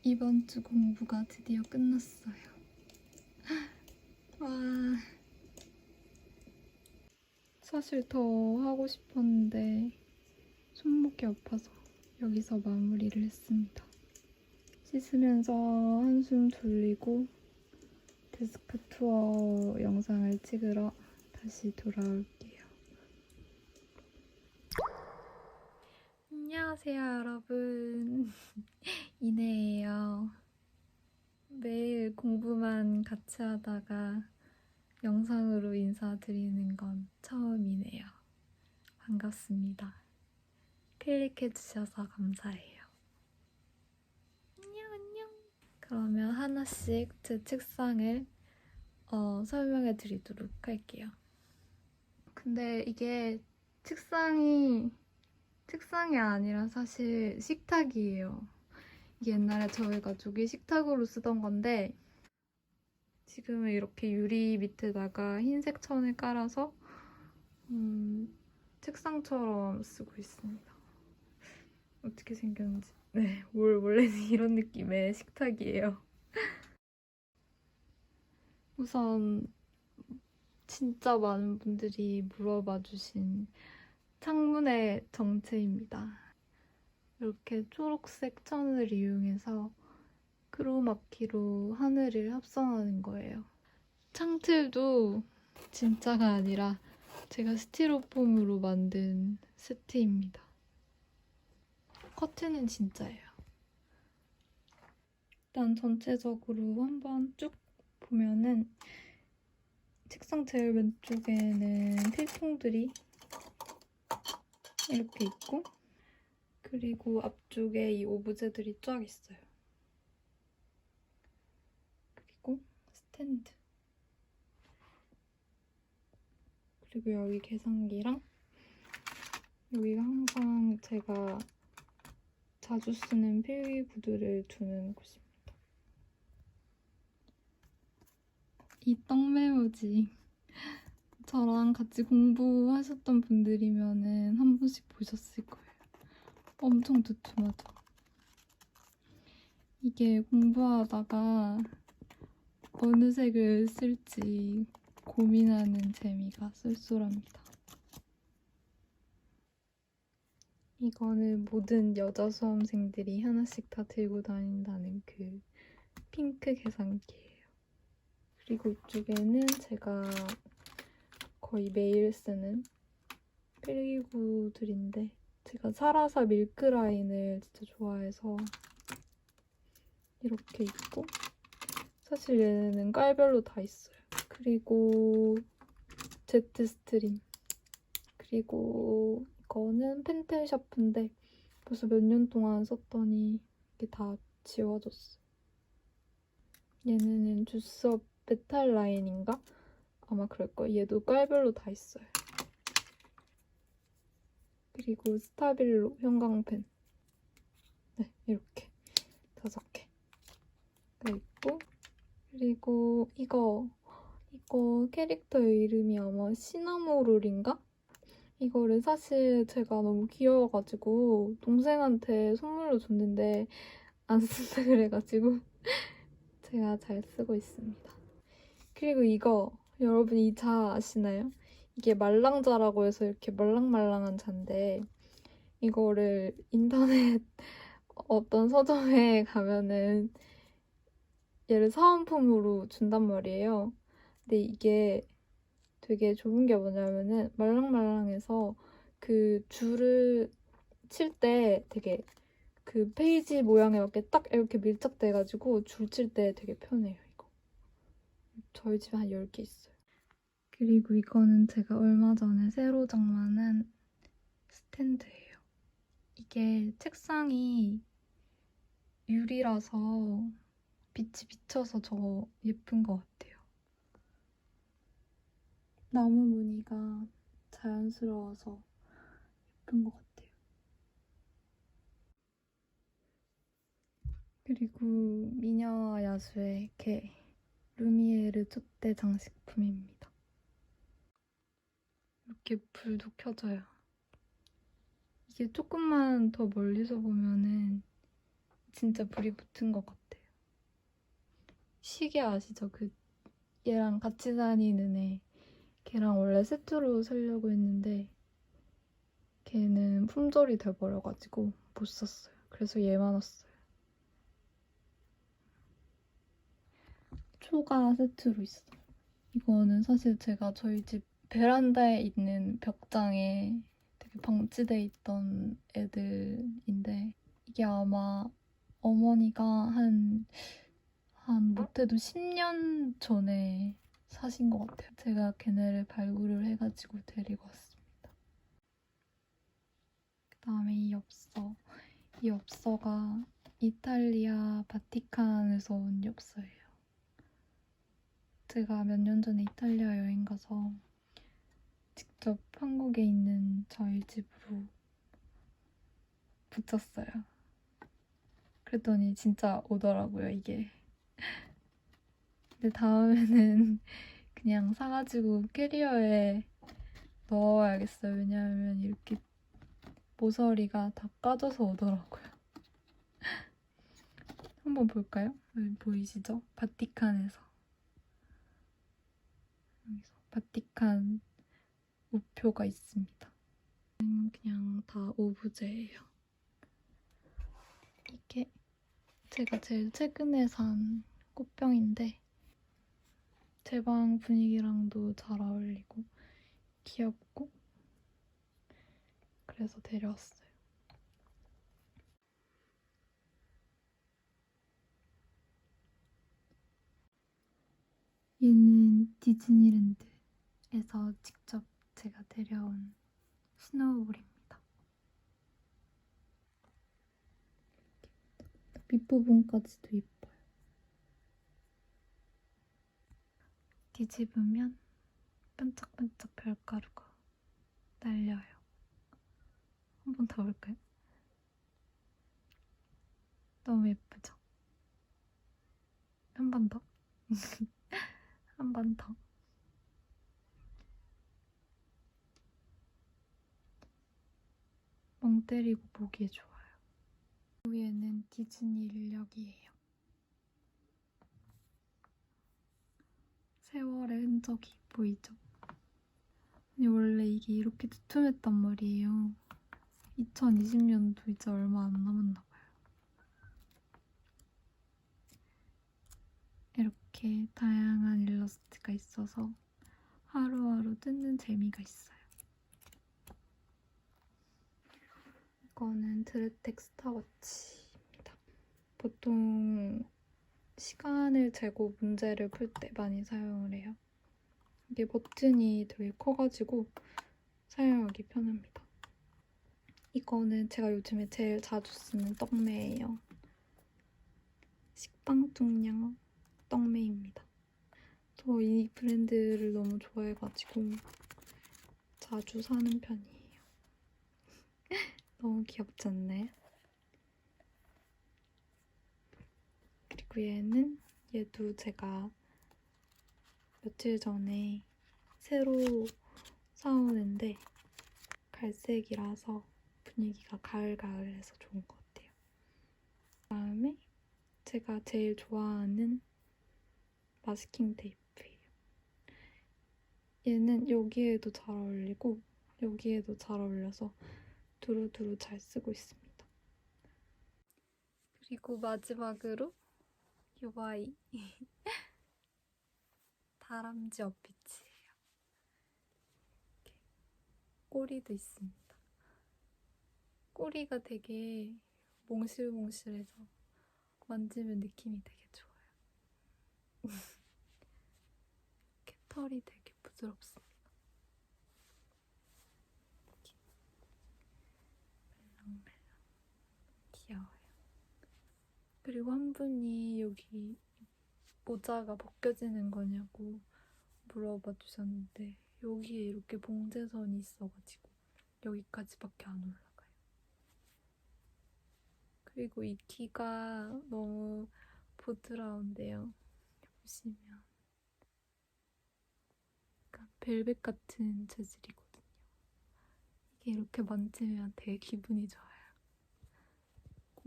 이번 주 공부가 드디어 끝났어요. 와, 사실 더 하고 싶었는데 손목이 아파서 여기서 마무리를 했습니다. 씻으면서 한숨 돌리고 데스크 투어 영상을 찍으러 다시 돌아올게요. 안녕하세요, 여러분. 이내예요. 매일 공부만 같이 하다가 영상으로 인사드리는 건 처음이네요. 반갑습니다. 클릭해주셔서 감사해요. 안녕. 그러면 하나씩 제 책상을 설명해 드리도록 할게요. 근데 이게 책상이 아니라 사실 식탁이에요. 이게 옛날에 저희 가족이 식탁으로 쓰던 건데 지금은 이렇게 유리 밑에다가 흰색 천을 깔아서 책상처럼 쓰고 있습니다. 어떻게 생겼는지. 네, 원래는 이런 느낌의 식탁이에요. 우선 진짜 많은 분들이 물어봐 주신 창문의 정체입니다. 이렇게 초록색 천을 이용해서 크로마키로 하늘을 합성하는 거예요. 창틀도 진짜가 아니라 제가 스티로폼으로 만든 세트입니다. 커튼은 진짜예요. 일단 전체적으로 한번 쭉 보면은 책상 제일 왼쪽에는 필통들이 이렇게 있고 그리고 앞쪽에 이 오브제들이 쫙 있어요. 그리고 스탠드 그리고 여기 계산기랑 여기가 항상 제가 자주 쓰는 필기구들을 두는 곳입니다. 이 떡메모지 저랑 같이 공부하셨던 분들이면은 한 번씩 보셨을 거예요. 엄청 두툼하죠? 이게 공부하다가 어느 색을 쓸지 고민하는 재미가 쏠쏠합니다. 이거는 모든 여자 수험생들이 하나씩 다 들고 다닌다는 그 핑크 계산기예요. 그리고 이쪽에는 제가 거의 매일 쓰는 필기구들인데 제가 사라사 밀크라인을 진짜 좋아해서 이렇게 있고 사실 얘네는 깔별로 다 있어요. 그리고 제트 스트림 그리고 이거는 펜텔 샤프인데 벌써 몇 년 동안 썼더니 이게 다 지워졌어요. 얘는 주스업 메탈 라인인가? 아마 그럴거예요. 얘도 깔별로 다 있어요. 그리고 스타빌로 형광펜 네, 이렇게 5개가 있고 그리고 이거 캐릭터의 이름이 아마 시나모롤인가? 이거를 사실 제가 너무 귀여워가지고 동생한테 선물로 줬는데 안 쓴다 그래가지고 제가 잘 쓰고 있습니다. 그리고 이거 여러분 이 자 아시나요? 이게 말랑자라고 해서 이렇게 말랑말랑한 자인데 이거를 인터넷 어떤 서점에 가면은 얘를 사은품으로 준단 말이에요. 근데 이게 되게 좋은 게 뭐냐면은 말랑말랑해서 그 줄을 칠 때 되게 그 페이지 모양에 맞게 딱 이렇게 밀착돼가지고 줄 칠 때 되게 편해요, 이거. 저희 집에 한 10개 있어요. 그리고 이거는 제가 얼마 전에 새로 장만한 스탠드예요. 이게 책상이 유리라서 빛이 비쳐서 더 예쁜 것 같아요. 나무 무늬가 자연스러워서 예쁜 것 같아요. 그리고 미녀와 야수의 개 루미에르 촛대 장식품입니다. 이렇게 불도 켜져요. 이게 조금만 더 멀리서 보면은 진짜 불이 붙은 것 같아요. 시계 아시죠? 얘랑 같이 다니는 애. 걔랑 원래 세트로 사려고 했는데 걔는 품절이 돼버려가지고 못 샀어요. 그래서 얘만 왔어요. 초가 세트로 있어요. 이거는 사실 제가 저희 집 베란다에 있는 벽장에 되게 방치돼 있던 애들인데 이게 아마 어머니가 한 못해도 10년 전에 사신 것 같아요. 제가 걔네를 발굴을 해가지고 데리고 왔습니다. 그다음에 이 엽서. 이 엽서가 이탈리아 바티칸에서 온 엽서예요. 제가 몇 년 전에 이탈리아 여행 가서 직접 한국에 있는 저희 집으로 붙였어요. 그랬더니 진짜 오더라고요, 이게. 근데 다음에는 그냥 사가지고 캐리어에 넣어야겠어요. 왜냐하면 이렇게 모서리가 다 까져서 오더라고요. 한번 볼까요? 여기 보이시죠? 바티칸에서. 여기서 바티칸 우표가 있습니다. 그냥 다 오브제예요. 이게 제가 제일 최근에 산 꽃병인데 제 방 분위기랑도 잘 어울리고 귀엽고 그래서 데려왔어요. 얘는 디즈니랜드에서 직접 제가 데려온 스노우볼입니다. 밑부분까지도 예뻐요. 뒤집으면 반짝반짝 별가루가 날려요. 한 번 더 볼까요? 너무 예쁘죠? 한 번 더. 한 번 더. 멍 때리고 보기에 좋아요. 위에는 디즈니 인력이에요. 세월의 흔적이 보이죠? 아니 원래 이게 이렇게 두툼했단 말이에요. 2020년도 이제 얼마 안 남았나 봐요. 이렇게 다양한 일러스트가 있어서 하루하루 뜯는 재미가 있어요. 이거는 드레텍 스타워치입니다. 보통 시간을 재고 문제를 풀 때 많이 사용을 해요. 이게 버튼이 되게 커가지고 사용하기 편합니다. 이거는 제가 요즘에 제일 자주 쓰는 떡매예요. 식빵뚱냥 떡매입니다. 저 이 브랜드를 너무 좋아해가지고 자주 사는 편이에요. 너무 귀엽지 않나요? 그리고 얘도 제가 며칠 전에 새로 사오는데 갈색이라서 분위기가 가을가을해서 좋은 것 같아요. 그다음에 제가 제일 좋아하는 마스킹 테이프예요. 얘는 여기에도 잘 어울리고 여기에도 잘 어울려서 두루두루 잘 쓰고 있습니다. 그리고 마지막으로 이 아이 다람쥐 어피치예요. 이렇게 꼬리도 있습니다. 꼬리가 되게 몽실몽실해서 만지면 느낌이 되게 좋아요. 이렇게 털이 되게 부드럽습니다. 이렇게 말랑말랑 귀여워요. 그리고 한 분이 여기 모자가 벗겨지는 거냐고 물어봐 주셨는데 여기에 이렇게 봉제선이 있어가지고 여기까지밖에 안 올라가요. 그리고 이 귀가 너무 부드러운데요. 보시면 약간 벨벳 같은 재질이거든요. 이게 이렇게 만지면 되게 기분이 좋아요.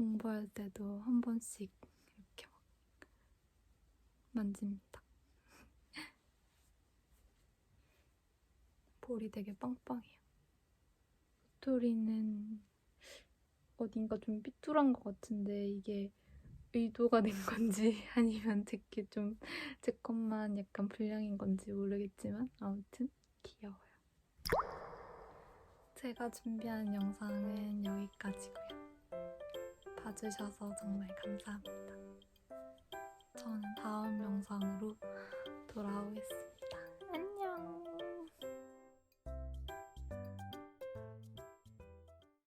공부할 때도 한 번씩 이렇게 막 만집니다. 볼이 되게 빵빵해요. 스토리는 어딘가 좀 삐뚤한 것 같은데 이게 의도가 된 건지 아니면 제 것만 약간 불량인 건지 모르겠지만 아무튼 귀여워요. 제가 준비한 영상은 여기까지고요. 봐주셔서 정말 감사합니다. 저는 다음 영상으로 돌아오겠습니다.